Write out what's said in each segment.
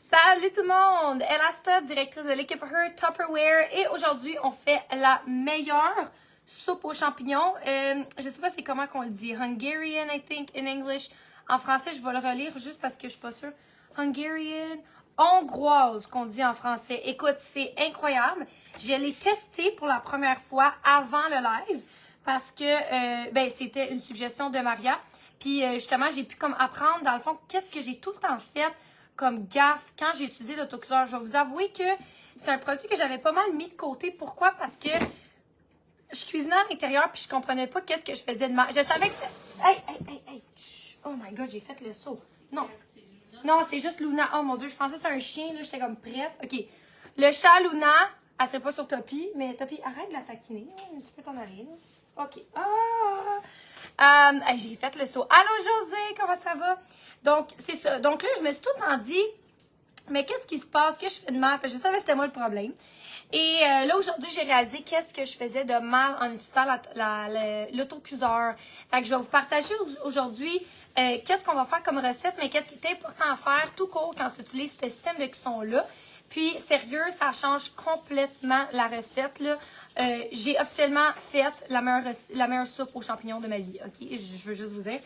Salut tout le monde! Elasta, directrice de l'équipe Her Tupperware. Et aujourd'hui, on fait la meilleure soupe aux champignons. Je sais pas c'est comment qu'on le dit. Hungarian, I think, in English. En français, je vais le relire juste parce que je suis pas sûre. Hungarian, hongroise, qu'on dit en français. Écoute, c'est incroyable. Je l'ai testé pour la première fois avant le live parce que c'était une suggestion de Maria. Puis justement, j'ai pu comme apprendre, dans le fond, qu'est-ce que j'ai tout le temps fait comme gaffe quand j'ai utilisé l'autocuiseur. Je vais vous avouer que c'est un produit que j'avais pas mal mis de côté. Pourquoi? Parce que je cuisinais à l'intérieur puis je comprenais pas qu'est-ce que je faisais de mal. Je savais que c'est... Hey! Chut. Oh my God, j'ai fait le saut. Non. Non, c'est juste Luna. Oh mon Dieu, je pensais que c'était un chien. Là, j'étais comme prête. OK. Le chat Luna, elle ne pas sur Topi. Mais Topi, arrête de la taquiner. Tu peux t'en aller. Là. OK. J'ai fait le saut. Allô, José, comment ça va? Donc, c'est ça. Donc là, je me suis tout le temps dit, mais qu'est-ce qui se passe? Qu'est-ce que je fais de mal? Parce que je savais que c'était moi le problème. Et là, aujourd'hui, j'ai réalisé qu'est-ce que je faisais de mal en utilisant l'autocuiseur. Fait que je vais vous partager aujourd'hui qu'est-ce qu'on va faire comme recette, mais qu'est-ce qui est important à faire tout court quand tu utilises ce système de cuisson-là. Puis, sérieux, ça change complètement la recette, là. J'ai officiellement fait la meilleure soupe aux champignons de ma vie, OK? Je veux juste vous dire,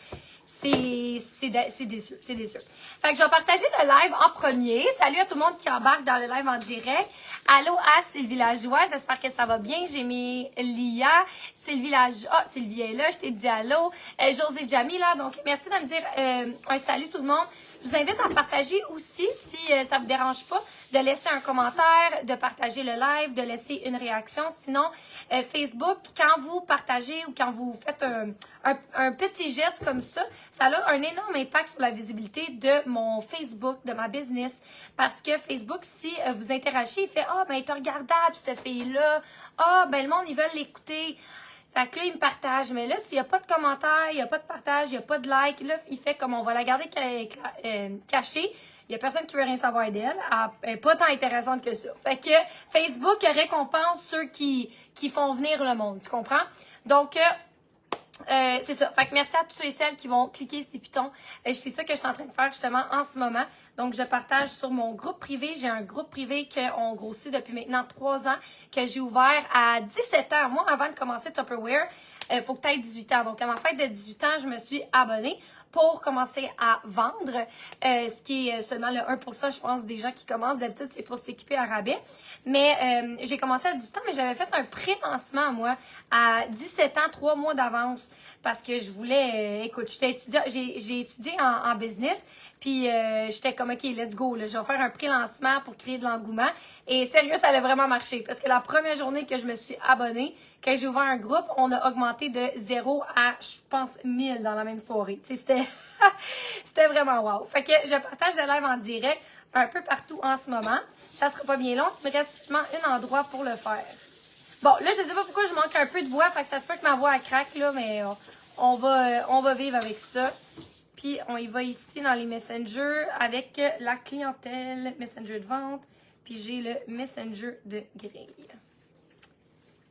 c'est délicieux, c'est délicieux. Fait que je vais partager le live en premier. Salut à tout le monde qui embarque dans le live en direct. Allô à Sylvie Lajoie, j'espère que ça va bien. J'ai mis Lia, Sylvie Lajoie, Sylvie est là, je t'ai dit allô. José Jamila, donc merci de me dire un salut tout le monde. Je vous invite à partager aussi, si ça vous dérange pas, de laisser un commentaire, de partager le live, de laisser une réaction. Sinon, Facebook, quand vous partagez ou quand vous faites un petit geste comme ça a un énorme impact sur la visibilité de mon Facebook, de ma business. Parce que Facebook, si vous interagissez, il fait « Ah, ben, elle est regardable, cette fille-là. Ah, ben, le monde, ils veulent l'écouter. » Fait que là, il me partage. Mais là, s'il n'y a pas de commentaire, il n'y a pas de partage, il n'y a pas de like, là, il fait comme on va la garder cachée. Il n'y a personne qui veut rien savoir d'elle. Elle n'est pas tant intéressante que ça. Fait que Facebook récompense ceux qui font venir le monde. Tu comprends? Donc, c'est ça. Fait que merci à tous ceux et celles qui vont cliquer ces pitons. C'est ça que je suis en train de faire justement en ce moment. Donc, je partage sur mon groupe privé. J'ai un groupe privé qu'on grossit depuis maintenant 3 ans, que j'ai ouvert à 17 ans. Moi, avant de commencer Tupperware, il faut que tu aies 18 ans. Donc, à ma fête de 18 ans, je me suis abonnée pour commencer à vendre, ce qui est seulement le 1%, je pense, des gens qui commencent. D'habitude, c'est pour s'équiper à rabais. Mais j'ai commencé à 18 ans, mais j'avais fait un pré-lancement, moi, à 17 ans, 3 mois d'avance, parce que je voulais, écoute, j'ai étudié en business, puis j'étais comme, OK, let's go, là, je vais faire un pré-lancement pour créer de l'engouement. Et sérieux, ça a vraiment marché, parce que la première journée que je me suis abonnée, quand j'ai ouvert un groupe, on a augmenté de 0 à, je pense, 1000 dans la même soirée. Tu sais, c'était vraiment wow. Fait que je partage le live en direct un peu partout en ce moment. Ça sera pas bien long. Il me reste seulement un endroit pour le faire. Bon, là, je sais pas pourquoi je manque un peu de voix. Fait que ça se peut que ma voix elle craque, là, mais on va vivre avec ça. Puis, on y va ici dans les messengers avec la clientèle, messenger de vente. Puis, j'ai le messenger de grille.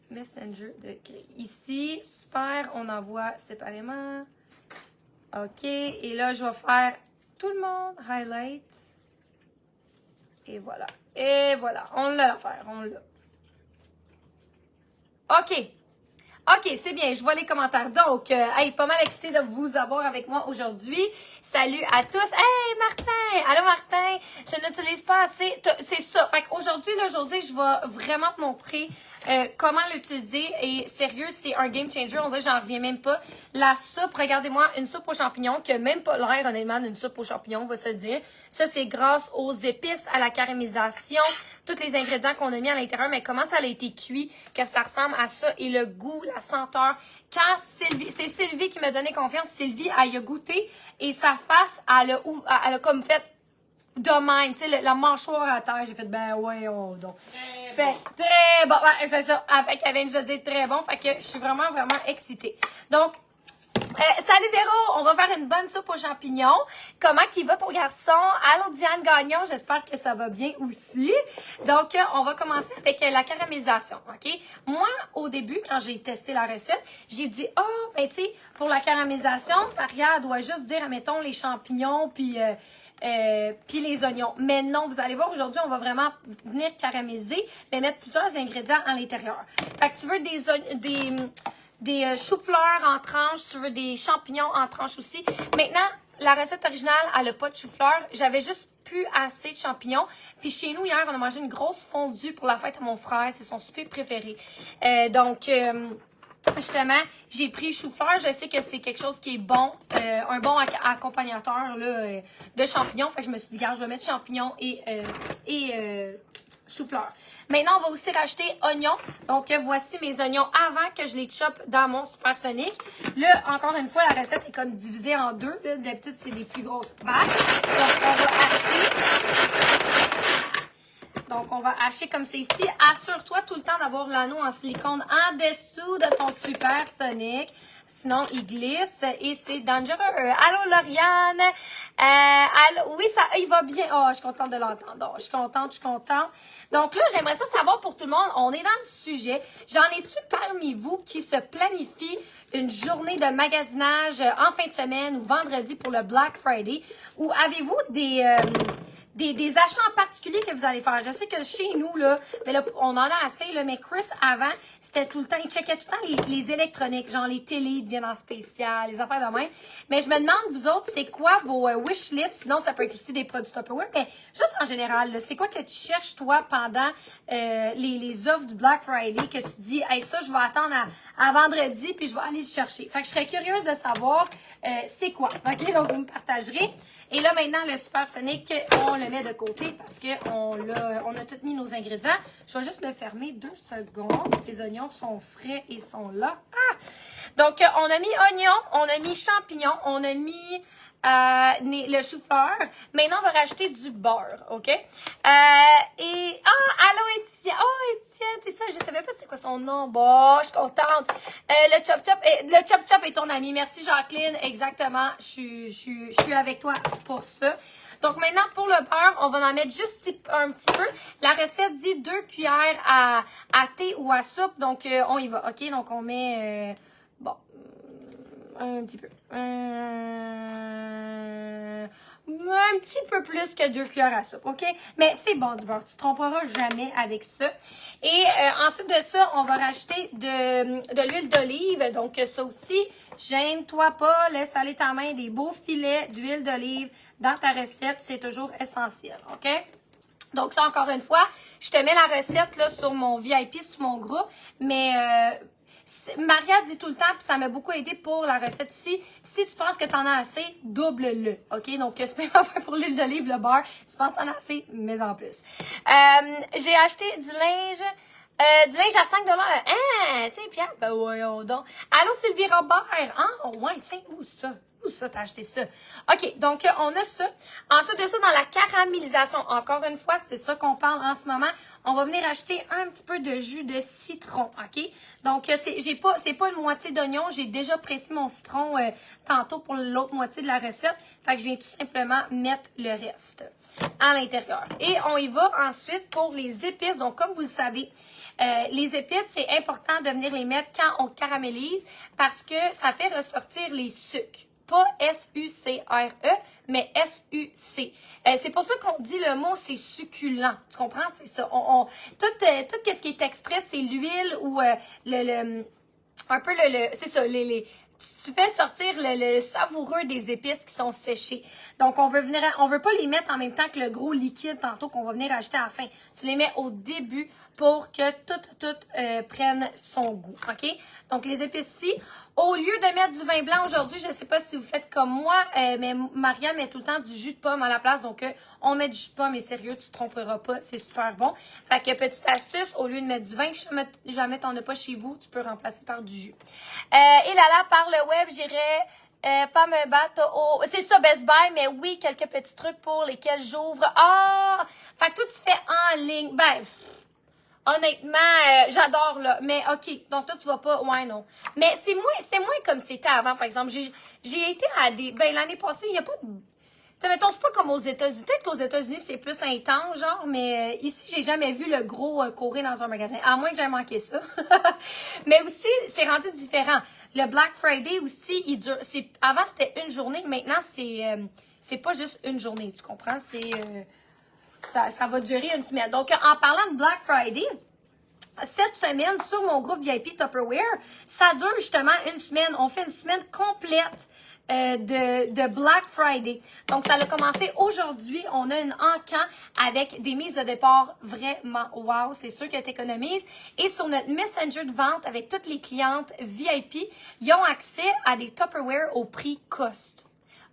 Messenger de grille. Ici, super, on envoie séparément. OK, et là, je vais faire tout le monde, highlight. Et voilà. Et voilà, on l'a l'affaire, on l'a. OK. OK, c'est bien, je vois les commentaires. Donc, pas mal excitée de vous avoir avec moi aujourd'hui. Salut à tous. Hey, Martin! Allô, Martin! Je n'utilise pas assez. C'est ça. Fait qu'aujourd'hui, là, José, je vais vraiment te montrer comment l'utiliser. Et sérieux, c'est un game changer. On dirait que j'en reviens même pas. La soupe, regardez-moi, une soupe aux champignons qui n'a même pas l'air, honnêtement, d'une soupe aux champignons, on va se le dire. Ça, c'est grâce aux épices, à la caramélisation, tous les ingrédients qu'on a mis à l'intérieur, mais comment ça a été cuit, que ça ressemble à ça, et le goût, la senteur. Quand c'est Sylvie qui m'a donné confiance, Sylvie, elle y a goûté, et sa face, elle a comme fait de même, tu sais, la mâchoire à terre, j'ai fait, ben ouais, oh, donc. Fait très bon, ouais, c'est ça. Fait qu'elle vient de se dire très bon, fait que je suis vraiment, vraiment excitée. Donc, salut Véro, on va faire une bonne soupe aux champignons. Comment qu'il va ton garçon? Allô Diane Gagnon, j'espère que ça va bien aussi. Donc, on va commencer avec la caramélisation, OK? Moi, au début, quand j'ai testé la recette, j'ai dit, ben tu sais, pour la caramélisation, Maria doit juste dire, admettons, les champignons, puis puis les oignons. Mais non, vous allez voir, aujourd'hui, on va vraiment venir caraméliser, mais mettre plusieurs ingrédients à l'intérieur. Fait que tu veux des choux-fleurs en tranches, tu veux des champignons en tranches aussi. Maintenant, la recette originale, elle n'a pas de choux-fleurs. J'avais juste plus assez de champignons. Puis chez nous, hier, on a mangé une grosse fondue pour la fête à mon frère. C'est son souper préféré. Justement, j'ai pris chou-fleur. Je sais que c'est quelque chose qui est bon, un bon accompagnateur là, de champignons. Fait que je me suis dit, regarde, je vais mettre champignons et chou-fleur. Maintenant, on va aussi rajouter oignons. Donc, voici mes oignons avant que je les choppe dans mon supersonique. Là, encore une fois, la recette est comme divisée en deux. D'habitude, c'est des plus grosses vaches. Donc, on va hacher comme c'est ici. Assure-toi tout le temps d'avoir l'anneau en silicone en dessous de ton supersonique. Sinon, il glisse et c'est dangereux. Allô, Lauriane? Allô? Oui, ça, il va bien. Oh, je suis contente de l'entendre. Oh, je suis contente. Donc là, j'aimerais ça savoir pour tout le monde. On est dans le sujet. J'en ai-tu parmi vous qui se planifient une journée de magasinage en fin de semaine ou vendredi pour le Black Friday? Ou avez-vous des achats en particulier que vous allez faire? Je sais que chez nous, là, ben là on en a assez, là, mais Chris, avant, c'était tout le temps, il checkait tout le temps les électroniques, genre les télés deviennent en spécial, les affaires de même. Mais je me demande, vous autres, c'est quoi vos wish lists? Sinon, ça peut être aussi des produits Tupperware, mais juste en général, c'est quoi que tu cherches, toi, pendant les offres du Black Friday, que tu dis, hey, ça, je vais attendre à vendredi, puis je vais aller le chercher. Fait que je serais curieuse de savoir c'est quoi. OK? Donc, vous me partagerez. Et là, maintenant, le supersonique, on le met de côté parce qu'on a tout mis nos ingrédients. Je vais juste le fermer 2 secondes parce que les oignons sont frais et sont là. Ah! Donc, on a mis oignons, on a mis champignons, on a mis le chou-fleur. Maintenant, on va rajouter du beurre, OK? Allô, Étienne. Oh, Étienne, c'est ça, je savais pas c'était quoi son nom. Bon, je suis contente. Le Chop-Chop est ton ami. Merci, Jacqueline. Exactement, je suis avec toi pour ça. Donc, maintenant, pour le beurre, on va en mettre juste un petit peu. La recette dit 2 cuillères à thé ou à soupe. Donc, on y va, OK? Donc, on met... un petit peu. Un petit peu plus que 2 cuillères à soupe, OK? Mais c'est bon du beurre. Tu te tromperas jamais avec ça. Et ensuite de ça, on va rajouter de l'huile d'olive. Donc, ça aussi, gêne-toi pas. Laisse aller ta main des beaux filets d'huile d'olive dans ta recette. C'est toujours essentiel, OK? Donc, ça, encore une fois, je te mets la recette là, sur mon VIP, sur mon groupe. Mais... Maria dit tout le temps, puis ça m'a beaucoup aidé pour la recette ici. Si tu penses que tu en as assez, double-le. OK? Donc, c'est même affaire pour l'huile d'olive, le beurre. Si tu penses que tu en as assez, mets en plus. J'ai acheté du linge à 5 $. Hein? C'est bien. Ben, voyons donc. Allô, Sylvie Robert. Hein? Oh, ouais, c'est où ça? Où ça, t'as acheté ça? OK, donc on a ça. Ensuite de ça, dans la caramélisation, encore une fois, c'est ça qu'on parle en ce moment. On va venir acheter un petit peu de jus de citron, OK? Donc, c'est pas une moitié d'oignon. J'ai déjà pressé mon citron tantôt pour l'autre moitié de la recette. Fait que je viens tout simplement mettre le reste à l'intérieur. Et on y va ensuite pour les épices. Donc, comme vous le savez, les épices, c'est important de venir les mettre quand on caramélise parce que ça fait ressortir les sucres. Pas S-U-C-R-E, mais S-U-C. C'est pour ça qu'on dit le mot, c'est succulent. Tu comprends? C'est ça. Tout ce qui est extrait, c'est l'huile ou c'est ça, tu fais sortir le savoureux des épices qui sont séchées. Donc, on veut pas les mettre en même temps que le gros liquide tantôt qu'on va venir acheter à la fin. Tu les mets au début pour que tout prenne son goût, OK? Donc, les épices ici, au lieu de mettre du vin blanc aujourd'hui, je sais pas si vous faites comme moi, mais Maria met tout le temps du jus de pomme à la place. Donc, on met du jus de pomme et sérieux, tu te tromperas pas, c'est super bon. Fait que, petite astuce, au lieu de mettre du vin, jamais t'en as pas chez vous, tu peux remplacer par du jus. Et là, par le web, j'irais... pas me battre au... C'est ça, Best Buy, mais oui, quelques petits trucs pour lesquels j'ouvre. Ah! Fait que toi, tu fais en ligne. Ben, honnêtement, j'adore, là. Mais OK, donc toi, tu vas pas... Ouais, non. Mais c'est moins comme c'était avant, par exemple. J'ai été à des... Ben, l'année passée, il n'y a pas de... Tu sais, mettons, c'est pas comme aux États-Unis. Peut-être qu'aux États-Unis, c'est plus intense, genre, mais ici, j'ai jamais vu le gros courir dans un magasin. À moins que j'aie manqué ça. Mais aussi, c'est rendu différent. Le Black Friday aussi, il dure... Avant, c'était une journée. Maintenant, c'est c'est pas juste une journée, tu comprends? Ça va durer une semaine. Donc, en parlant de Black Friday, cette semaine, sur mon groupe VIP Tupperware, ça dure justement une semaine. On fait une semaine complète de Black Friday. Donc, ça a commencé aujourd'hui. On a une encan avec des mises de départ vraiment wow. C'est sûr que tu économises. Et sur notre Messenger de vente avec toutes les clientes VIP, ils ont accès à des Tupperware au prix cost.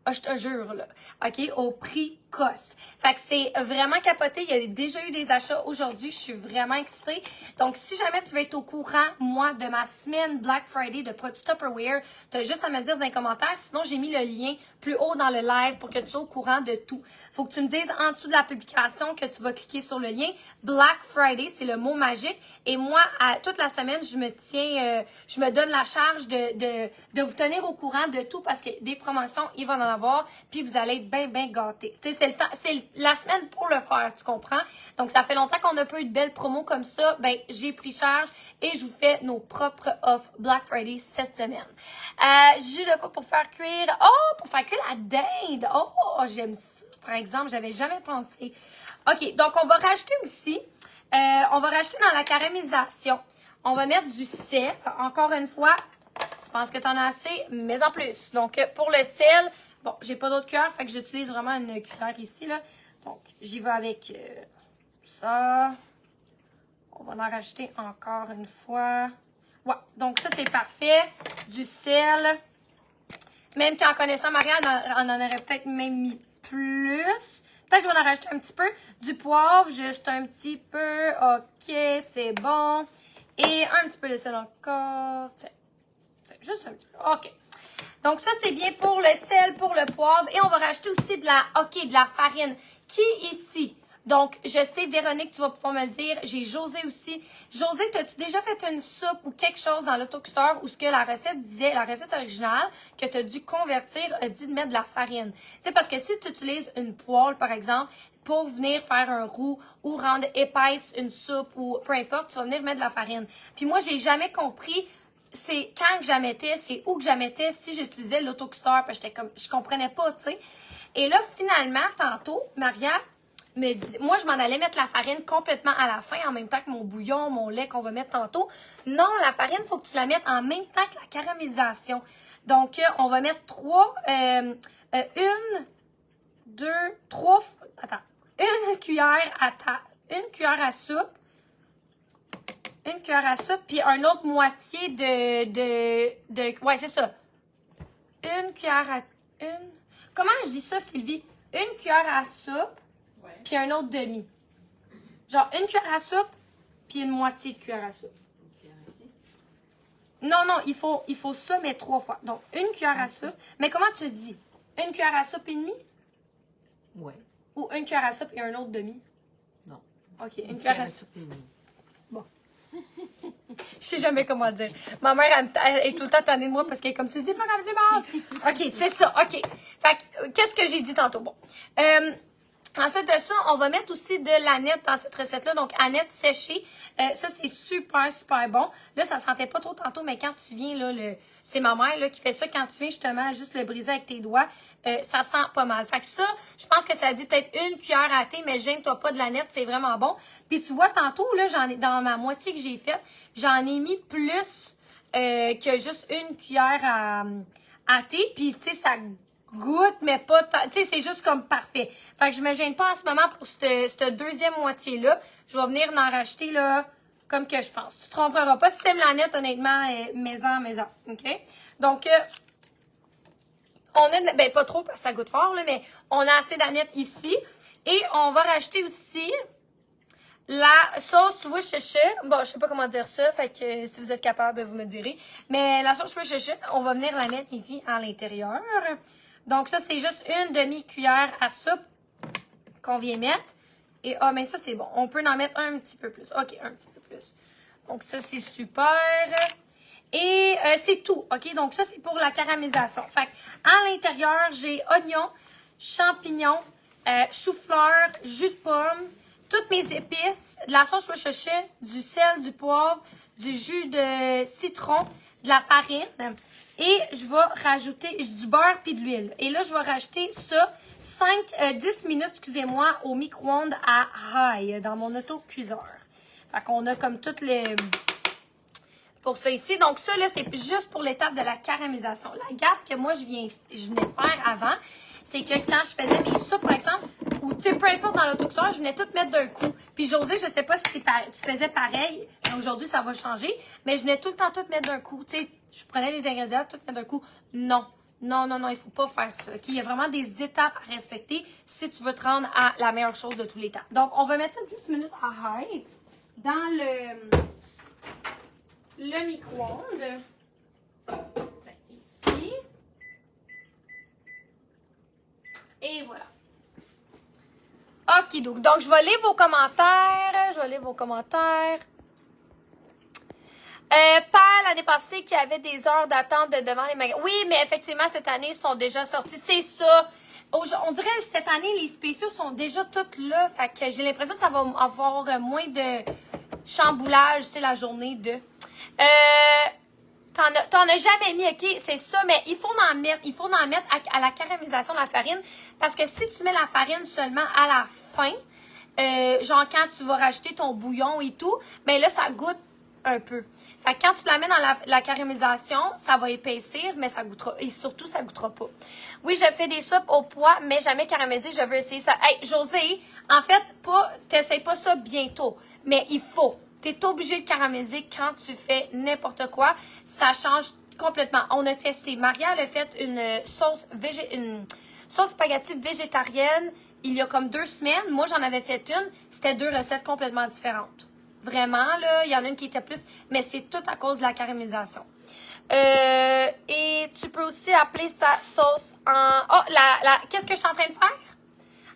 Ah, je te jure, là. OK? Au prix cost. Fait que c'est vraiment capoté. Il y a déjà eu des achats aujourd'hui. Je suis vraiment excitée. Donc, si jamais tu veux être au courant, moi, de ma semaine Black Friday de produits Tupperware, tu as juste à me dire dans les commentaires. Sinon, j'ai mis le lien plus haut dans le live pour que tu sois au courant de tout. Faut que tu me dises en dessous de la publication que tu vas cliquer sur le lien. Black Friday, c'est le mot magique. Et moi, toute la semaine, je me donne la charge de vous tenir au courant de tout parce que des promotions, il va en avoir. Puis vous allez être bien, bien gâtés. C'est la semaine pour le faire, tu comprends? Donc, ça fait longtemps qu'on n'a pas eu de belles promos comme ça. Ben, j'ai pris charge et je vous fais nos propres offres Black Friday cette semaine. Jus de pois pour faire cuire. Oh, pour faire cuire la dinde. Oh, j'aime ça. Par exemple, j'avais jamais pensé. OK, donc on va rajouter aussi, on va rajouter dans la caramélisation. On va mettre du sel. Encore une fois, si tu penses que tu en as assez, mais en plus. Donc, pour le sel, bon, j'ai pas d'autre cuillère, fait que j'utilise vraiment une cuillère ici, là. Donc, j'y vais avec ça. On va en rajouter encore une fois. Ouais, donc ça, c'est parfait. Du sel. Même qu'en connaissant Marianne, on en aurait peut-être même mis plus. Peut-être que je vais en rajouter un petit peu. Du poivre, juste un petit peu. OK, c'est bon. Et un petit peu de sel encore. Tiens, juste un petit peu. OK. Donc, ça, c'est bien pour le sel, pour le poivre. Et on va rajouter aussi de la farine. Qui ici? Donc, je sais, Véronique, tu vas pouvoir me le dire. J'ai José aussi. José, as-tu déjà fait une soupe ou quelque chose dans l'autocuisseur où ce que la recette disait, la recette originale, que tu as dû convertir, a dit de mettre de la farine? Tu sais, parce que si tu utilises une poêle, par exemple, pour venir faire un roux ou rendre épaisse une soupe ou peu importe, tu vas venir mettre de la farine. Puis moi, j'ai jamais compris c'est quand que j'amettais, c'est où que j'amettais, si j'utilisais l'autocuisseur, parce que je comprenais pas, tu sais. Et là, finalement, tantôt, Maria me dit, moi, je m'en allais mettre la farine complètement à la fin, en même temps que mon bouillon, mon lait qu'on va mettre tantôt. Non, la farine, il faut que tu la mettes en même temps que la caramélisation. Donc, on va mettre une cuillère à soupe. Une cuillère à soupe, puis un autre moitié ouais, c'est ça. Comment je dis ça, Sylvie? Une cuillère à soupe, ouais, puis un autre demi. Genre, une cuillère à soupe, puis une moitié de cuillère à soupe. Non, il faut ça, mais 3 fois. Donc, une cuillère à soupe. Mais comment tu dis? Une cuillère à soupe et demie? Ouais. Ou une cuillère à soupe et un autre demi? Non. OK, une cuillère à soupe. Bon. Je sais jamais comment dire. Ma mère, elle est tout le temps tannée de moi parce qu'elle est comme tu dis, pas comme du monde. OK, c'est ça. OK. Fait que, qu'est-ce que j'ai dit tantôt? Bon. Ensuite de ça, on va mettre aussi de l'aneth dans cette recette-là. Donc, aneth séchée. Ça, c'est super, super bon. Là, ça sentait pas trop tantôt, mais quand tu viens, là, c'est ma mère là, qui fait ça. Quand tu viens, justement, juste le briser avec tes doigts, ça sent pas mal. Fait que ça, je pense que ça dit peut-être une cuillère à thé, mais gêne-toi pas de l'aneth, c'est vraiment bon. Puis tu vois, tantôt, là, dans ma moitié que j'ai faite, j'en ai mis plus que juste une cuillère à thé. Puis, tu sais, ça goûte, mais pas tant. Tu sais, c'est juste comme parfait. Fait que je me gêne pas en ce moment pour cette deuxième moitié-là. Je vais venir en racheter, là, comme que je pense. Tu te tromperas pas. Si t'aimes l'aneth, honnêtement, maison. OK? Donc, on a, ben pas trop parce que ça goûte fort, là, mais on a assez d'aneth ici. Et on va rajouter aussi la sauce Worcestershire. Bon, je sais pas comment dire ça, fait que si vous êtes capable, vous me direz. Mais la sauce Worcestershire, on va venir la mettre ici à l'intérieur. Donc ça, c'est juste une demi-cuillère à soupe qu'on vient mettre. Et mais ça, c'est bon. On peut en mettre un petit peu plus. OK, un petit peu plus. Donc ça, c'est super. Et c'est tout. OK, donc ça, c'est pour la caramélisation. Fait à l'intérieur, j'ai oignons, champignons, chou-fleur, jus de pomme, toutes mes épices, de la sauce Worcestershire, du sel, du poivre, du jus de citron, de la farine. Et je vais rajouter du beurre puis de l'huile. Et là, je vais rajouter ça. 10 minutes, excusez-moi, au micro-ondes à high dans mon autocuiseur. Fait qu'on a comme toutes les... Pour ça ici. Donc ça, là, c'est juste pour l'étape de la caramélisation. La gaffe que moi, je venais faire avant, c'est que quand je faisais mes soupes, par exemple, ou tu sais, peu importe dans l'autocuiseur, je venais tout mettre d'un coup. Puis José, je sais pas si tu faisais pareil, mais aujourd'hui, ça va changer, mais je venais tout le temps tout mettre d'un coup. Tu sais, je prenais les ingrédients, tout mettre d'un coup. Non. Non, non, non, il faut pas faire ça. Okay? Il y a vraiment des étapes à respecter si tu veux te rendre à la meilleure chose de tous les temps. Donc, on va mettre ça 10 minutes à high dans le micro-ondes. Ici. Et voilà. OK, donc je vais lire vos commentaires. Pas l'année passée qu'il y avait des heures d'attente devant les magasins. Oui, mais effectivement, cette année, ils sont déjà sortis. C'est ça. On dirait que cette année, les spéciaux sont déjà tous là. Fait que j'ai l'impression que ça va avoir moins de chamboulage, tu sais, la journée de... T'en as jamais mis, OK? C'est ça, mais il faut en mettre à la caramélisation de la farine. Parce que si tu mets la farine seulement à la fin, genre quand tu vas rajouter ton bouillon et tout, ben là, ça goûte un peu. Fait que quand tu la mets dans la caramélisation, ça va épaissir, mais ça goûtera. Et surtout, ça goûtera pas. Oui, je fais des soupes au pois, mais jamais caramélisées. Je veux essayer ça. Hey, José, en fait, t'essayes pas ça bientôt, mais il faut. T'es obligé de caraméliser quand tu fais n'importe quoi. Ça change complètement. On a testé. Maria, elle a fait une sauce spaghetti végétarienne il y a comme 2 semaines. Moi, j'en avais fait une. C'était 2 recettes complètement différentes. Vraiment, là, il y en a une qui était plus, mais c'est tout à cause de la caramélisation. Et tu peux aussi appeler ça sauce en... Oh, qu'est-ce que je suis en train de faire?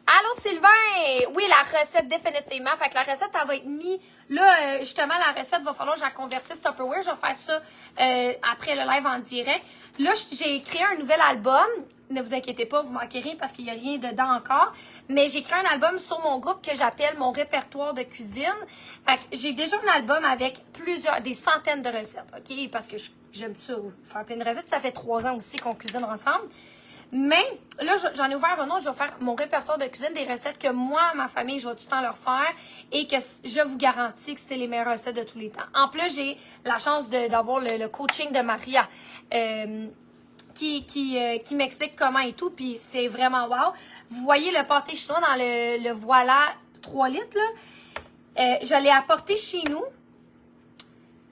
Allô, Sylvain! Oui, la recette, définitivement. Fait que la recette, elle va être mise... Là, justement, la recette, va falloir que je la convertisse Tupperware. Je vais faire ça après le live en direct. Là, j'ai créé un nouvel album. Ne vous inquiétez pas, vous manquez rien parce qu'il n'y a rien dedans encore. Mais j'ai créé un album sur mon groupe que j'appelle mon répertoire de cuisine. Fait que j'ai déjà un album avec des centaines de recettes, OK? Parce que j'aime ça, faire plein de recettes. Ça fait 3 ans aussi qu'on cuisine ensemble. Mais là, j'en ai ouvert un autre. Je vais faire mon répertoire de cuisine, des recettes que moi, ma famille, je vais tout le temps leur faire et que je vous garantis que c'est les meilleures recettes de tous les temps. En plus, j'ai la chance d'avoir le coaching de Maria qui m'explique comment et tout. Puis c'est vraiment wow. Vous voyez le pâté chinois dans le voilà 3 litres, là. Je l'ai apporté chez nous.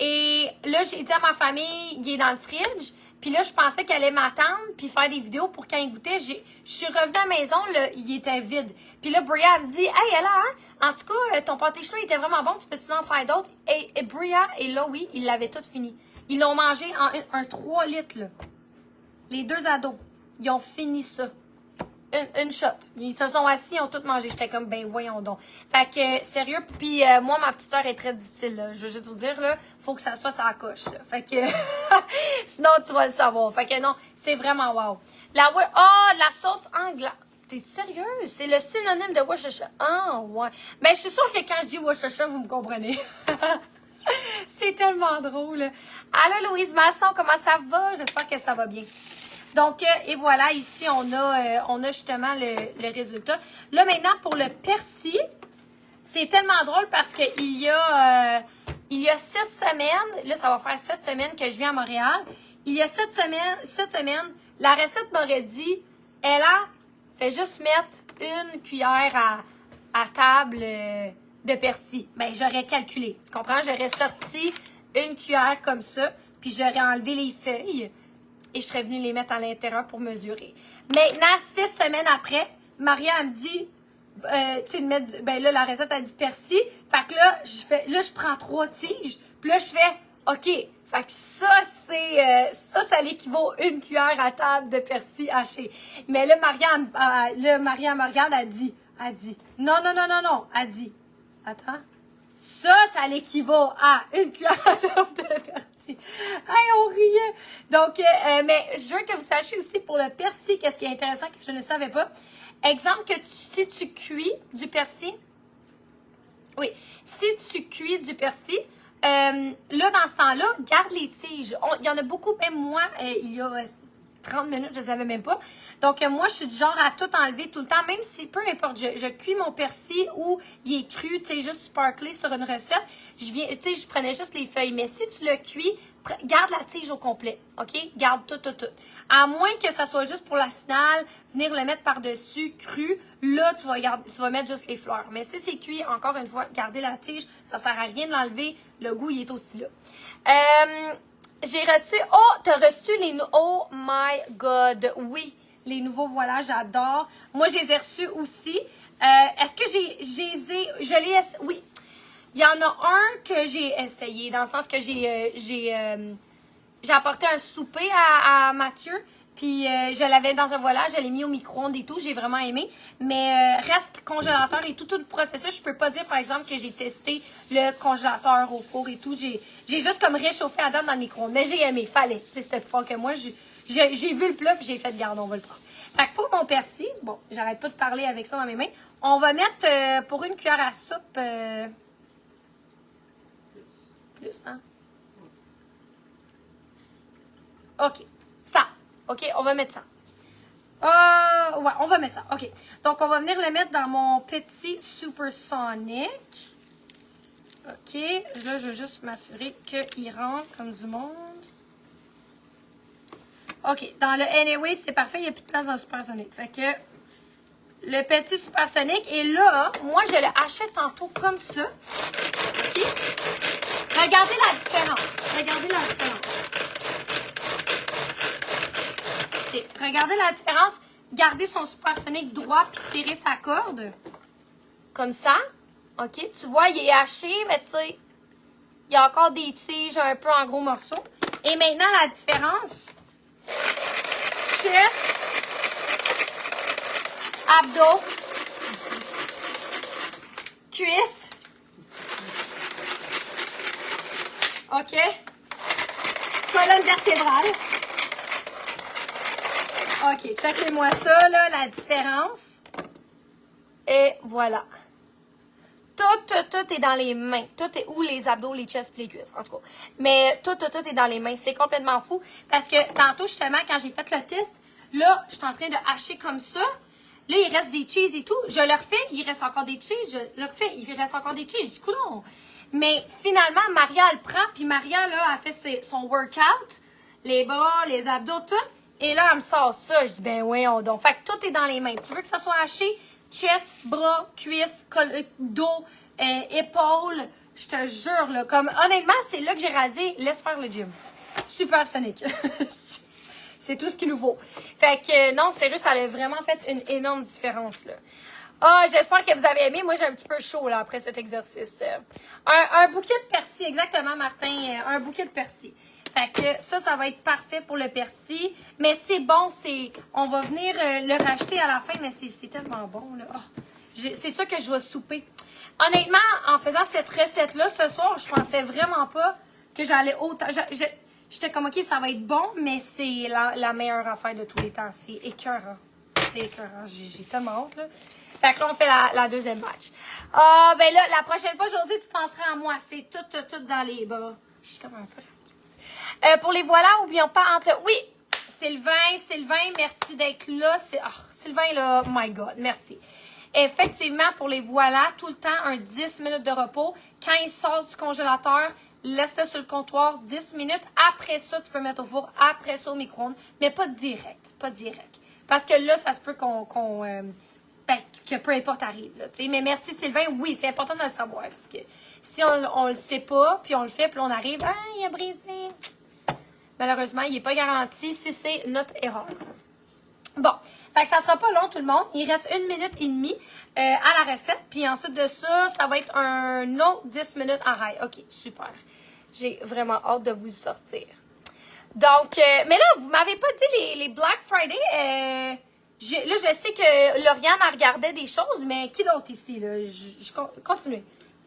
Et là, j'ai dit à ma famille, il est dans le fridge. Puis là, je pensais qu'elle allait m'attendre puis faire des vidéos pour quand il goûtait. Je suis revenue à la maison, là, il était vide. Puis là, Bria me dit, hey, elle hein? En tout cas, ton pâté chinois était vraiment bon, tu peux-tu en faire d'autres? Et Bria et là, oui, ils l'avaient tout fini. Ils l'ont mangé en un 3 litres, là. Les 2 ados, ils ont fini ça. Une shot. Ils se sont assis, ils ont tout mangé. J'étais comme, ben voyons donc. Fait que, sérieux, puis moi, ma petite heure est très difficile, là. Je veux juste vous dire, là, faut que ça soit ça coche, là. Fait que, sinon, tu vas le savoir. Fait que non, c'est vraiment wow. La sauce anglaise. T'es sérieux? C'est le synonyme de Worcestershire. Ah, ouais. Ben, je suis sûre que quand je dis Worcestershire, vous me comprenez. C'est tellement drôle. Allô, Louise Masson, comment ça va? J'espère que ça va bien. Donc, et voilà, ici, on a justement le résultat. Là, maintenant, pour le persil, c'est tellement drôle parce qu'il y a 6 semaines, là, ça va faire 7 semaines que je viens à Montréal. Il y a 7 semaines, la recette m'aurait dit, Ella, fais juste mettre une cuillère à table de persil. Ben, j'aurais calculé. Tu comprends? J'aurais sorti une cuillère comme ça, puis j'aurais enlevé les feuilles. Et je serais venue les mettre à l'intérieur pour mesurer. Maintenant, 6 semaines après, Maria me dit, tu sais, de mettre, ben là, la recette a dit persil. Fait que là, je prends 3 tiges. Puis là, je fais, OK. Fait que ça, ça l'équivaut une cuillère à table de persil haché. Mais là, Maria me regarde, elle dit, non. Elle dit, attends. Ça l'équivaut à une cuillère à table de persil. Hey, on riait. Donc, mais je veux que vous sachiez aussi pour le persil, qu'est-ce qui est intéressant que je ne savais pas. Exemple que si tu cuis du persil, oui, si tu cuis du persil, là, dans ce temps-là, garde les tiges. Il y en a beaucoup, même moi, il y a 30 minutes, je ne savais même pas. Donc, moi, je suis du genre à tout enlever tout le temps, même si, peu importe, je cuis mon persil ou il est cru, tu sais, juste sparkler sur une recette, je prenais juste les feuilles. Mais si tu le cuis, garde la tige au complet, OK? Garde tout. À moins que ça soit juste pour la finale, venir le mettre par-dessus cru, là, tu vas mettre juste les fleurs. Mais si c'est cuit, encore une fois, gardez la tige, ça sert à rien de l'enlever, le goût, il est aussi là. J'ai reçu, t'as reçu les, oh my God, oui, les nouveaux voilages, j'adore. Moi, je les ai reçus aussi. Est-ce que oui. Il y en a un que j'ai essayé, dans le sens que j'ai apporté un souper à Mathieu, puis je l'avais dans un voilage, je l'ai mis au micro-ondes et tout, j'ai vraiment aimé. Mais reste congélateur et tout le processus, je peux pas dire, par exemple, que j'ai testé le congélateur au four et tout. J'ai juste comme réchauffé à date dans le micro-ondes, mais j'ai aimé, fallait. C'était plus fort que moi, j'ai vu le plat, puis j'ai fait, garde, on va le prendre. Fait que pour mon persil, bon, j'arrête pas de parler avec ça dans mes mains, on va mettre pour une cuillère à soupe... plus, hein? OK. Ça. OK, on va mettre ça. Ouais, on va mettre ça. OK. Donc, on va venir le mettre dans mon petit Supersonic. OK. Là, je veux juste m'assurer qu'il rentre comme du monde. OK. Dans le Anyway, c'est parfait. Il n'y a plus de place dans le Supersonic. Fait que le petit Supersonic. Et là, moi, je l'achète tantôt comme ça. OK? Regardez la différence. Regardez la différence. Okay. Regardez la différence. Gardez son Supersonic droit puis tirer sa corde. Comme ça. OK? Tu vois, il est haché, mais tu sais, il y a encore des tiges un peu en gros morceaux. Et maintenant, la différence. Chest. Abdos. Cuisse. OK? Colonne vertébrale. OK, checkez-moi ça, là, la différence. Et voilà. Tout est dans les mains. Tout est où les abdos, les chests, les cuisses, en tout cas. Mais tout est dans les mains. C'est complètement fou. Parce que tantôt, justement, quand j'ai fait le test, là, je suis en train de hacher comme ça. Là, il reste des cheese et tout. Je le refais, il reste encore des cheese. Je le refais, il reste encore des cheese. Je dis, coudonc. Mais finalement, Maria, elle prend, puis Maria, là, elle fait son workout, les bras, les abdos, tout. Et là, elle me sort ça. Je dis, ben oui, on donc. Fait que tout est dans les mains. Tu veux que ça soit haché? Chest, bras, cuisses, dos, épaules. Je te jure, là. Comme, honnêtement, c'est là que j'ai rasé. Laisse faire le gym. Supersonic. C'est tout ce qu'il nous faut. Fait que, non, sérieux, ça a vraiment fait une énorme différence, là. Ah, j'espère que vous avez aimé. Moi, j'ai un petit peu chaud là après cet exercice. Un bouquet de persil, exactement, Martin. Un bouquet de persil. Fait que ça va être parfait pour le persil. Mais c'est bon, on va venir le racheter à la fin, mais c'est tellement bon, là. Oh, c'est ça que je vais souper. Honnêtement, en faisant cette recette-là ce soir, je pensais vraiment pas que j'allais autant... J'étais comme, OK, ça va être bon, mais c'est la meilleure affaire de tous les temps. C'est écœurant. C'est écœurant. J'ai tellement hâte, là. Fait que là, on fait la deuxième batch. Ah, ben là, la prochaine fois, Josée, tu penseras à moi. C'est tout dans les bras. Je suis comme un peu... pour les voiles, oublions pas entre... Oui, Sylvain, merci d'être là. Sylvain, là, my God, merci. Effectivement, pour les voiles, tout le temps, un 10 minutes de repos. Quand il sort du congélateur, laisse-le sur le comptoir 10 minutes. Après ça, tu peux mettre au four. Après ça, au micro-ondes. Mais pas direct. Parce que là, ça se peut que peu importe arrive. Là, mais merci Sylvain, oui, c'est important de le savoir. Parce que si on le sait pas, puis on le fait, puis on arrive, ah, il a brisé. Malheureusement, il n'est pas garanti si c'est notre erreur. Bon, fait que ça sera pas long tout le monde. Il reste 1 minute et demie à la recette. Puis ensuite de ça, ça va être un autre 10 minutes en rail. OK, super. J'ai vraiment hâte de vous le sortir. Donc, mais là, vous m'avez pas dit les Black Friday. Là, je sais que Lauriane, elle regardait des choses, mais qui d'autre ici? Là? Continuez.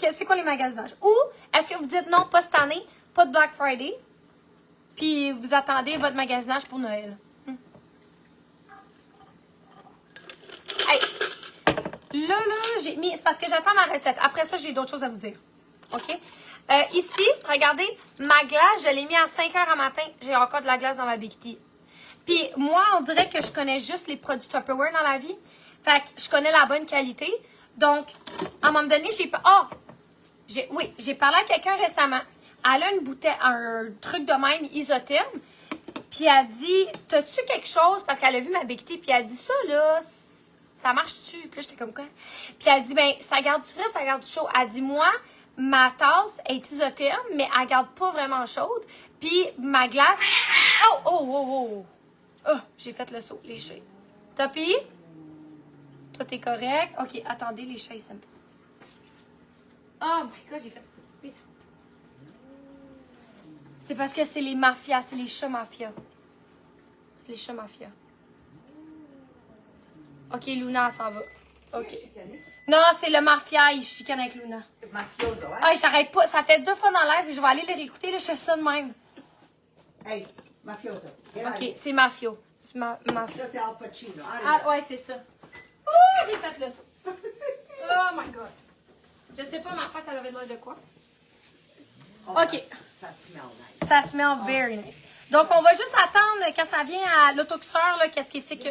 C'est quoi les magasinages? Ou est-ce que vous dites non, pas cette année, pas de Black Friday, puis vous attendez votre magasinage pour Noël? Hey! Là, j'ai mis... C'est parce que j'attends ma recette. Après ça, j'ai d'autres choses à vous dire. OK? Ici, regardez, ma glace, je l'ai mis à 5 h à matin. J'ai encore de la glace dans ma bikini. Puis moi, on dirait que je connais juste les produits Tupperware dans la vie. Fait que je connais la bonne qualité. Donc, à un moment donné, j'ai parlé à quelqu'un récemment. Elle a une bouteille, un truc de même isotherme. Puis elle dit, t'as-tu quelque chose? Parce qu'elle a vu ma becqueté. Puis elle dit, ça là, ça marche-tu? Puis là, j'étais comme quoi? Puis elle dit, ben, ça garde du frais, ça garde du chaud. Elle dit, moi, ma tasse est isotherme, mais elle garde pas vraiment chaude. Puis ma glace. Oh, j'ai fait le saut, les chats. Topi? Toi, t'es correct? Ok, attendez, les chats, ils s'aiment pas. Oh my god, j'ai fait le saut. Vite. C'est parce que c'est les mafias, c'est les chats mafias. C'est les chats mafias. Ok, Luna, elle s'en va. Ok. Non, c'est le mafia, il chicane avec Luna. Mafioso, hein? Ah, j'arrête pas. Ça fait 2 fois dans live et je vais aller les réécouter. Là, je fais ça de même. Hey, mafioso. Ok, c'est mafio. C'est mafio. Ça, c'est Al Pacino. Ah, ouais, c'est ça. Ouh, j'ai fait le saut. Oh my god. Je sais pas, ma face, elle avait l'air de quoi. Ok. Ça smell nice. Ça smell very nice. Donc, on va juste attendre quand ça vient à l'autocusseur, là, qu'est-ce qui est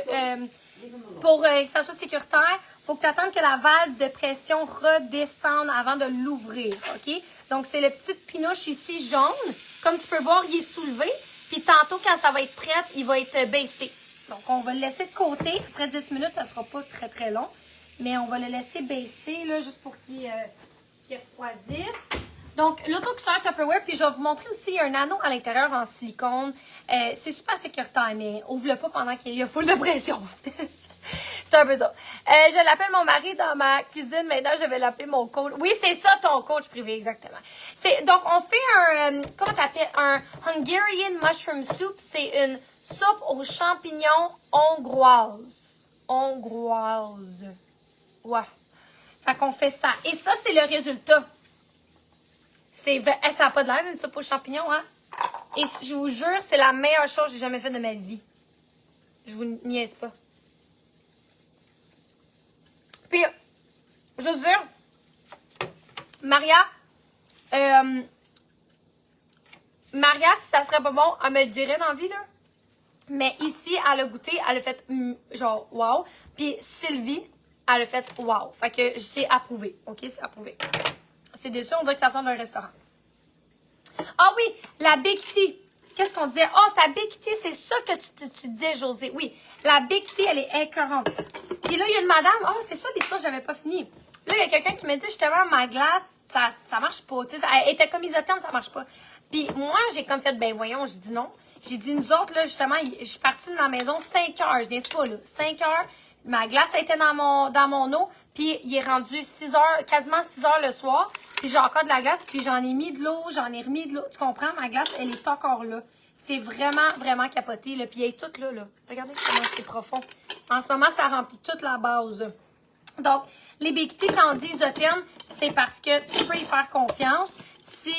pour que ça soit sécuritaire. Il faut que tu attendes que la valve de pression redescende avant de l'ouvrir. OK? Donc, c'est le petit pinouche ici jaune. Comme tu peux voir, il est soulevé. Puis tantôt, quand ça va être prêt, il va être baissé. Donc, on va le laisser de côté. Après 10 minutes, ça ne sera pas très, très long. Mais on va le laisser baisser, là, juste pour qu'il refroidisse. Donc, l'autocusseur Tupperware, puis je vais vous montrer aussi un anneau à l'intérieur en silicone. C'est super sécuritaire, mais ouvre-le pas pendant qu'il y a full de pression. C'est un peu ça. Je l'appelle mon mari dans ma cuisine. Maintenant, je vais l'appeler mon coach. Oui, c'est ça ton coach privé, exactement. Donc, on fait un, comment t'appelles? Un Hungarian Mushroom Soup. C'est une soupe aux champignons hongroise. Hongroise. Ouais. Fait qu'on fait ça. Et ça, c'est le résultat. Ça n'a pas de l'air d'une soupe aux champignons, hein? Et je vous jure, c'est la meilleure chose que j'ai jamais faite de ma vie. Je vous niaise pas. Puis, je vous jure, Maria, si ça serait pas bon, elle me le dirait dans la vie, là. Mais ici, elle a goûté, elle a fait genre wow. Puis Sylvie, elle a fait wow. Fait que c'est approuvé, ok? C'est approuvé. C'est déçu, on dirait que ça sort d'un restaurant. Ah oui, la Big Tea. Qu'est-ce qu'on disait? Ah, ta Big Tea, c'est ça que tu disais, José. Oui, la Big Tea, elle est écœurante. Puis là, il y a une madame. Ah, c'est ça, l'histoire, j'avais pas fini. Là, il y a quelqu'un qui m'a dit, justement, ma glace, ça marche pas. Tu sais, elle était comme isotherme, ça marche pas. Puis moi, j'ai comme fait, ben voyons, j'ai dit non. J'ai dit, nous autres, là, justement, je suis partie de la maison 5 heures. Je dis pas, là. 5 heures. Ma glace a été dans mon eau, puis il est rendu 6 heures, quasiment 6 heures le soir, puis j'ai encore de la glace, puis j'en ai mis de l'eau, j'en ai remis de l'eau. Tu comprends? Ma glace, elle est encore là. C'est vraiment, vraiment capoté, là. Puis elle est toute là, là. Regardez comment c'est profond. En ce moment, ça remplit toute la base. Donc, les béquetés, quand on dit isotherme, c'est parce que tu peux y faire confiance. Si,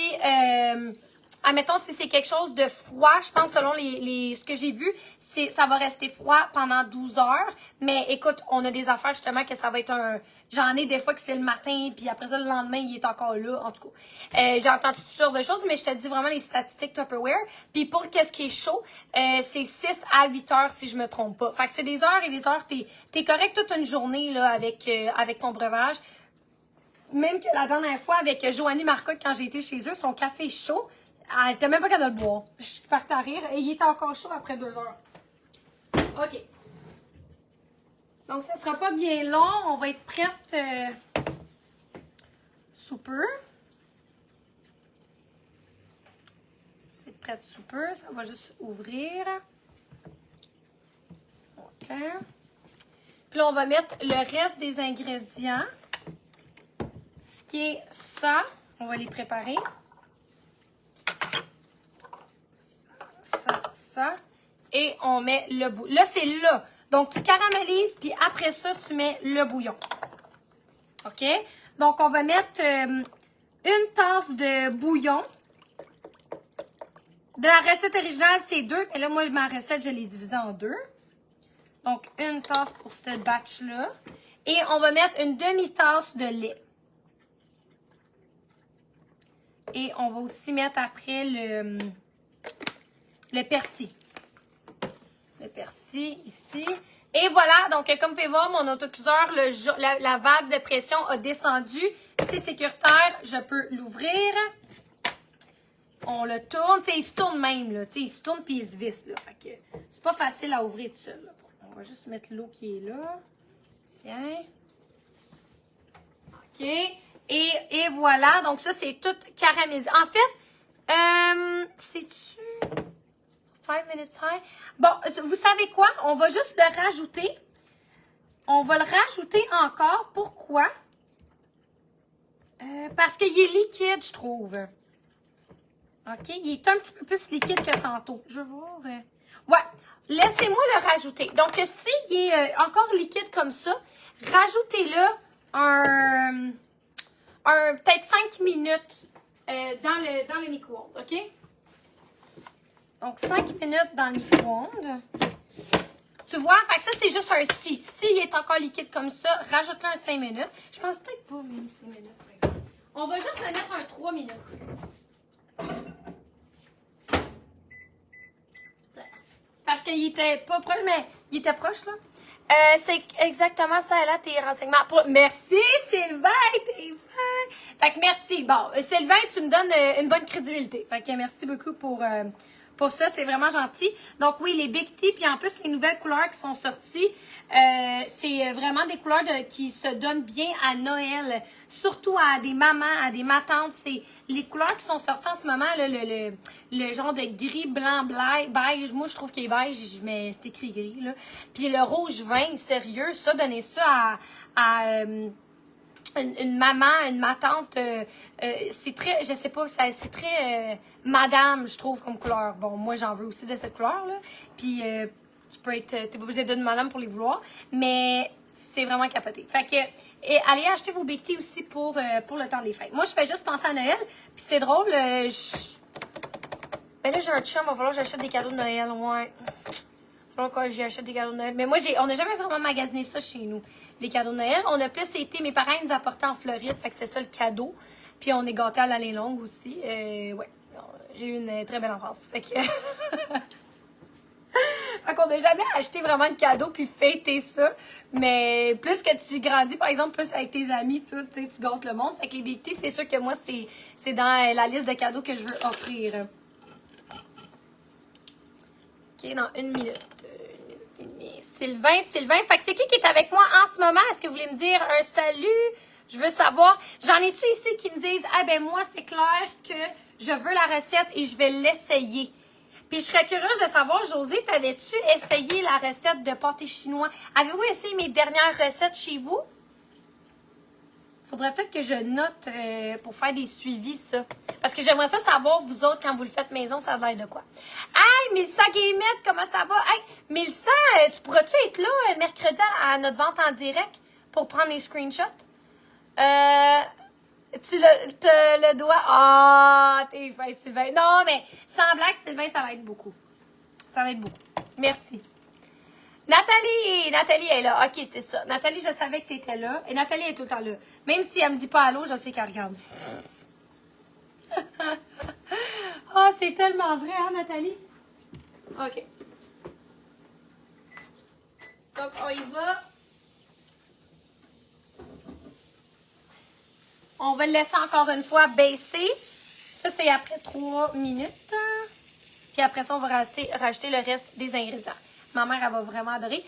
admettons, si c'est quelque chose de froid, je pense, selon ce que j'ai vu, ça va rester froid pendant 12 heures. Mais écoute, on a des affaires, justement, que ça va être j'en ai des fois que c'est le matin, puis après ça, le lendemain, il est encore là. En tout cas, j'ai entendu toutes sortes de choses, mais je te dis vraiment les statistiques Tupperware. Puis pour qu'est-ce qui est chaud, c'est 6 à 8 heures, si je me trompe pas. Fait que c'est des heures et des heures. T'es correct toute une journée, là, avec ton breuvage. Même que la dernière fois, avec Joanie Marcotte, quand j'ai été chez eux, son café est chaud. Elle était même pas capable de le boire. Je partais à rire et il était encore chaud après 2 heures. OK. Donc, ça sera pas bien long. On va être prête sous peu. On va être prête sous peu. Ça va juste ouvrir. OK. Puis là, on va mettre le reste des ingrédients. Ce qui est ça. On va les préparer. Ça. Et on met le bouillon. Là, c'est là. Donc, tu caramélises, puis après ça, tu mets le bouillon. OK? Donc, on va mettre une tasse de bouillon. De la recette originale, c'est 2. Mais là, moi, ma recette, je l'ai divisée en 2. Donc, une tasse pour cette batch-là. Et on va mettre une demi-tasse de lait. Et on va aussi mettre après le persil. Le persil ici. Et voilà, donc comme vous pouvez voir, mon autocuiseur, la valve de pression a descendu. C'est sécuritaire, je peux l'ouvrir. On le tourne, tu sais, il se tourne même, là. Tu sais, il se tourne puis il se visse, là. Fait que c'est pas facile à ouvrir tout seul, là. On va juste mettre l'eau qui est là. Tiens. OK. Et voilà, donc ça, c'est tout caramélisé. En fait, c'est-tu 5 minutes high? Bon, vous savez quoi? On va juste le rajouter. On va le rajouter encore. Pourquoi? Parce qu'il est liquide, je trouve. OK? Il est un petit peu plus liquide que tantôt. Je vais voir. Ouais. Laissez-moi le rajouter. Donc, s'il est encore liquide comme ça, rajoutez-le peut-être 5 minutes dans le micro-ondes. OK? Donc, 5 minutes dans le micro-ondes. Tu vois? Fait que ça, c'est juste un si. S'il est encore liquide comme ça, rajoute-le un 5 minutes. Je pense peut-être pas même 5 minutes, par exemple. On va juste le mettre un 3 minutes. Parce qu'il était pas proche, mais il était proche, là. C'est exactement ça, là, tes renseignements. Merci, Sylvain, t'es fin. Fait que merci. Bon, Sylvain, tu me donnes une bonne crédibilité. Fait que merci beaucoup pour ça, c'est vraiment gentil. Donc oui, les Big T, puis en plus, les nouvelles couleurs qui sont sorties, c'est vraiment des couleurs qui se donnent bien à Noël. Surtout à des mamans, à des matantes. C'est les couleurs qui sont sorties en ce moment, là, le genre de gris, blanc, beige. Moi, je trouve qu'il est beige, mais c'est écrit gris, là. Puis le rouge vin, sérieux, ça, donner ça à une maman, une matante, c'est très, je sais pas, c'est très madame, je trouve, comme couleur. Bon, moi, j'en veux aussi de cette couleur-là. Puis, tu peux être, t'es pas obligé de madame pour les vouloir, mais c'est vraiment capoté. Fait que, allez acheter vos Big T aussi pour le temps des fêtes. Moi, je fais juste penser à Noël, puis c'est drôle, ben là, j'ai un chum, il va falloir que j'achète des cadeaux de Noël, ouais. Encore, j'ai acheté des cadeaux de Noël. Mais moi, on n'a jamais vraiment magasiné ça chez nous, les cadeaux de Noël. On a plus été, mes parents ils nous apportaient en Floride, fait que c'est ça le cadeau. Puis on est gâtés à l'année longue aussi. Ouais, j'ai eu une très belle enfance. Fait que. Fait qu'on n'a jamais acheté vraiment de cadeaux puis fêter ça. Mais plus que tu grandis, par exemple, plus avec tes amis, tout, tu gâtes le monde. Fait que les Big T, c'est sûr que moi, c'est dans la liste de cadeaux que je veux offrir. OK, dans 1 minute. Sylvain. Fait que c'est qui est avec moi en ce moment? Est-ce que vous voulez me dire un salut? Je veux savoir. J'en ai-tu ici qui me disent, ah ben moi, c'est clair que je veux la recette et je vais l'essayer. Puis je serais curieuse de savoir, Josée, t'avais-tu essayé la recette de pâté chinois? Avez-vous essayé mes dernières recettes chez vous? Faudrait peut-être que je note pour faire des suivis, ça. Parce que j'aimerais ça savoir, vous autres, quand vous le faites maison, ça a l'air de quoi? Hey, Mélissa Guillemette, comment ça va? Hey, Mélissa, tu pourras-tu être là mercredi à notre vente en direct pour prendre les screenshots? Tu le dois. Ah, t'es fin, Sylvain. Non, mais sans blague, Sylvain, ça l'aide beaucoup. Ça l'aide beaucoup. Merci. Nathalie est là. OK, c'est ça. Nathalie, je savais que tu étais là. Et Nathalie est tout le temps là. Même si elle me dit pas allô, je sais qu'elle regarde. Oh, c'est tellement vrai, hein, Nathalie? OK. Donc, on y va. On va le laisser encore une fois baisser. Ça, c'est après 3 minutes. Puis après ça, on va rajouter le reste des ingrédients. Ma mère, elle va vraiment adorer.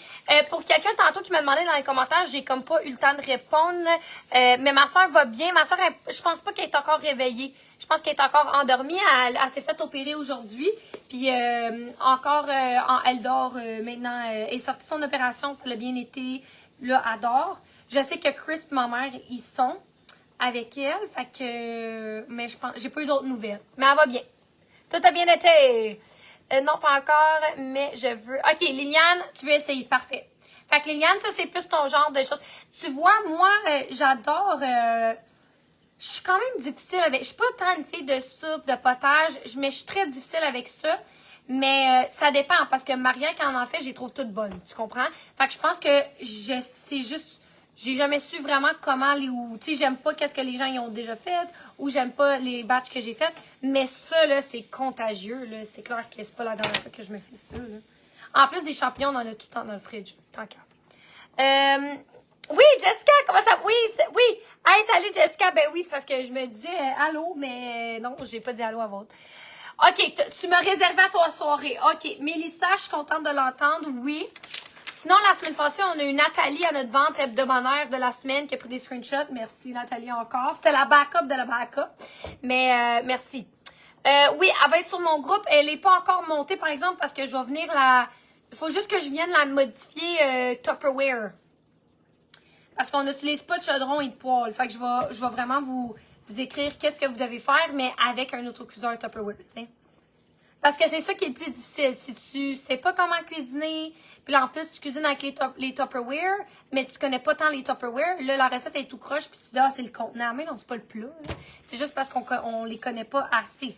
Pour quelqu'un tantôt qui m'a demandé dans les commentaires, j'ai comme pas eu le temps de répondre. Mais ma soeur va bien. Ma soeur, je pense pas qu'elle est encore réveillée. Je pense qu'elle est encore endormie. Elle s'est fait opérer aujourd'hui. Puis elle dort maintenant. Elle est sortie de son opération. Ça l'a bien été. Là, elle dort. Je sais que Chris et ma mère, ils sont avec elle. Fait que... mais je pense... J'ai pas eu d'autres nouvelles. Mais elle va bien. Tout a bien été. Non, pas encore, mais je veux... OK, Liliane, tu veux essayer. Parfait. Fait que Liliane, ça, c'est plus ton genre de choses. Tu vois, moi, j'adore... je suis quand même difficile avec... Je suis pas tant une fille de soupe, de potage, mais je suis très difficile avec ça. Mais ça dépend, parce que Maria, quand elle en fait, je les trouve toutes bonnes. Tu comprends? Fait que je pense que c'est juste... J'ai jamais su vraiment comment les... Tu sais, j'aime pas qu'est-ce que les gens y ont déjà fait, ou j'aime pas les batchs que j'ai fait. Mais ça, là, c'est contagieux, là. C'est clair que c'est pas la dernière fois que je me fais ça, là. En plus des champignons, on en a tout le temps dans le fridge. Tant qu'à. Oui, Jessica, comment ça? Oui, oui. Hey, salut Jessica. Ben oui, c'est parce que je me disais allô, mais non, j'ai pas dit allô à votre. OK, tu m'as réservé à toi soirée. OK, Mélissa, je suis contente de l'entendre, oui. Sinon, la semaine passée, on a eu Nathalie à notre vente hebdomadaire de la semaine qui a pris des screenshots. Merci Nathalie encore. C'était la backup de la backup. Mais merci. Oui, elle va être sur mon groupe. Elle n'est pas encore montée, par exemple, parce que je vais venir la... Il faut juste que je vienne la modifier Tupperware. Parce qu'on n'utilise pas de chaudron et de poêle. Fait que je vais vraiment vous écrire qu'est-ce que vous devez faire, mais avec un autocuiseur Tupperware, tu sais. Parce que c'est ça qui est le plus difficile. Si tu sais pas comment cuisiner, puis là, en plus, tu cuisines avec les Tupperware, mais tu connais pas tant les Tupperware, là, la recette est tout croche, puis tu dis, ah, c'est le contenant. Mais non, c'est pas le plat. C'est juste parce qu'on les connaît pas assez.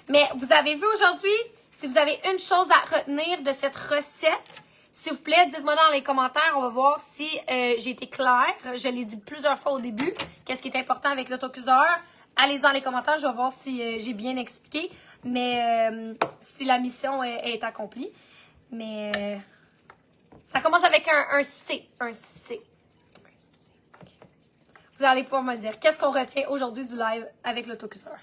Mais vous avez vu aujourd'hui, si vous avez une chose à retenir de cette recette, s'il vous plaît, dites-moi dans les commentaires, on va voir si j'ai été claire. Je l'ai dit plusieurs fois au début, qu'est-ce qui est important avec l'autocuiseur. Allez dans les commentaires, je vais voir si j'ai bien expliqué, mais si la mission est accomplie. Mais ça commence avec un C. Un C. Vous allez pouvoir me dire, qu'est-ce qu'on retient aujourd'hui du live avec l'autocuiseur?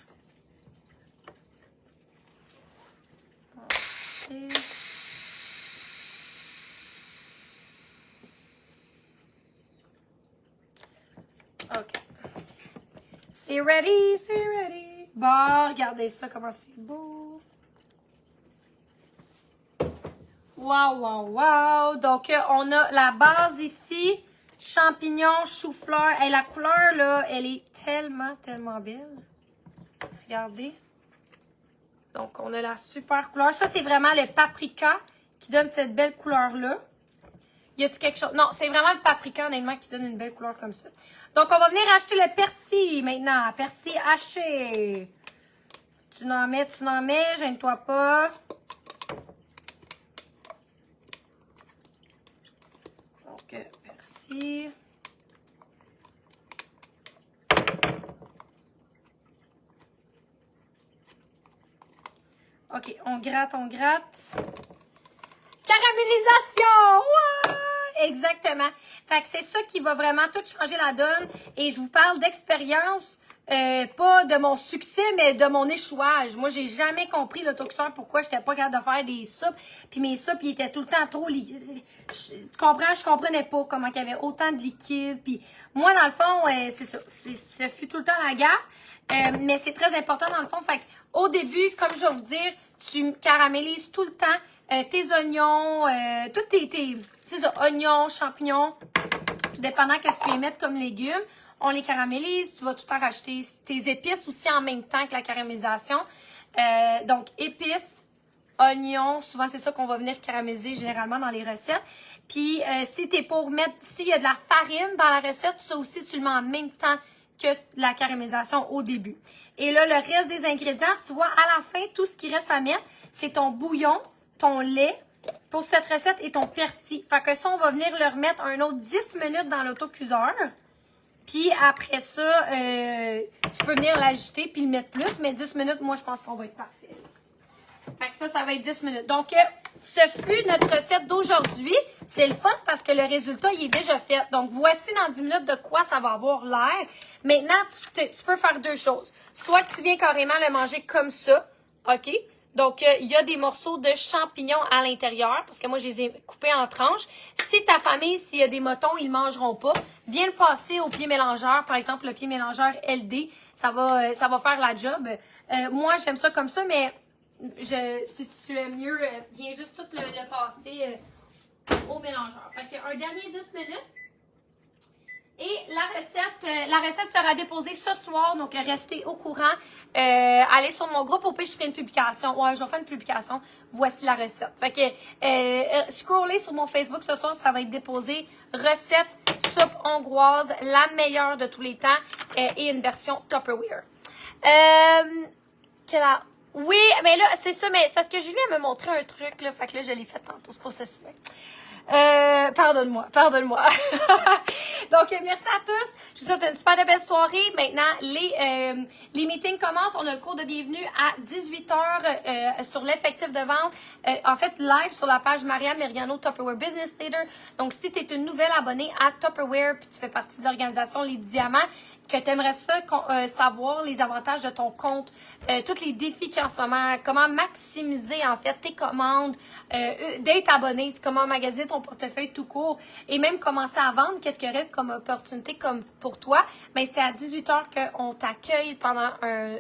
Okay. OK. C'est ready, c'est ready. Bon, regardez ça, comment c'est beau. Wow, wow, wow. Donc, on a la base ici. Champignons, chou-fleur. Et la couleur, là, elle est tellement, tellement belle. Regardez. Donc, on a la super couleur. Ça, c'est vraiment le paprika qui donne cette belle couleur-là. Y a-t-il quelque chose? Non, c'est vraiment le paprika, honnêtement, qui donne une belle couleur comme ça. Donc, on va venir acheter le persil maintenant. Persil haché. Tu n'en mets, gêne-toi pas. Donc, persil. OK, on gratte, on gratte. Caramélisation! Ouais! Exactement. Fait que c'est ça qui va vraiment tout changer la donne. Et je vous parle d'expérience, pas de mon succès, mais de mon échouage. Moi, j'ai jamais compris l'autocuiseur pourquoi j'étais pas capable de faire des soupes. Puis mes soupes, ils étaient tout le temps trop liquides. Tu comprends? Je comprenais pas comment il y avait autant de liquide. Puis moi, dans le fond, c'est ça. Ça fut tout le temps la gaffe. Mais c'est très important dans le fond. Fait qu'au début, comme je vais vous dire, tu caramélises tout le temps tes oignons, toutes c'est ça, oignons, champignons, tout dépendant que tu les mettes comme légumes. On les caramélise, tu vas tout le temps rajouter tes épices aussi en même temps que la caramélisation. Donc, épices, oignons, souvent c'est ça qu'on va venir caraméliser généralement dans les recettes. Puis, si t'es pour mettre, s'il y a de la farine dans la recette, ça aussi tu le mets en même temps que la caramélisation au début. Et là, le reste des ingrédients, tu vois, à la fin, tout ce qui reste à mettre, c'est ton bouillon, ton lait pour cette recette et ton persil. Fait que ça, on va venir le remettre un autre 10 minutes dans l'autocuiseur. Puis après ça, tu peux venir l'ajouter puis le mettre plus. Mais 10 minutes, moi, je pense qu'on va être parfait. Fait que ça va être 10 minutes. Donc, ce fut notre recette d'aujourd'hui. C'est le fun parce que le résultat, il est déjà fait. Donc, voici dans 10 minutes de quoi ça va avoir l'air. Maintenant, tu peux faire deux choses. Soit que tu viens carrément le manger comme ça, OK? Donc, il y a des morceaux de champignons à l'intérieur, parce que moi, je les ai coupés en tranches. Si ta famille, s'il y a des motons, ils ne mangeront pas, viens le passer au pied mélangeur. Par exemple, le pied mélangeur LD, ça va faire la job. Moi, j'aime ça comme ça, mais si tu aimes mieux, viens juste tout le passer au mélangeur. Fait qu'un dernier 10 minutes. Et la recette sera déposée ce soir, donc restez au courant. Allez sur mon groupe, au pire, je ferai une publication. Ouais, je vais faire une publication. Voici la recette. Fait que scrollez sur mon Facebook ce soir, ça va être déposé. Recette soupe hongroise, la meilleure de tous les temps, et une version Tupperware. Oui, mais là, c'est ça, mais c'est parce que Julie me montrait un truc, là, fait que là, je l'ai fait tantôt, c'est pour ça. Pardonne-moi. Donc, merci à tous. Je vous souhaite une super belle soirée. Maintenant, les meetings commencent. On a le cours de bienvenue à 18h sur l'effectif de vente. En fait, live sur la page Maria Meriano Tupperware Business Leader. Donc, si tu es une nouvelle abonnée à Tupperware puis tu fais partie de l'organisation Les Diamants, que tu aimerais ça savoir les avantages de ton compte, tous les défis qu'il y a en ce moment, comment maximiser en fait tes commandes, d'être abonné, comment magasiner ton portefeuille tout court et même commencer à vendre, qu'est-ce qu'il y aurait comme opportunité comme pour toi, mais c'est à 18h qu'on t'accueille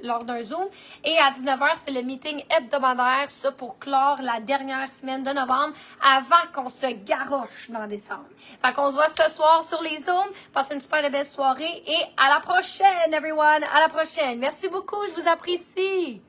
lors d'un Zoom et à 19h, c'est le meeting hebdomadaire, ça pour clore la dernière semaine de novembre avant qu'on se garoche dans décembre. Fait qu'on se voit ce soir sur les Zooms. Passez une super belle soirée et à la prochaine, everyone! À la prochaine! Merci beaucoup, je vous apprécie!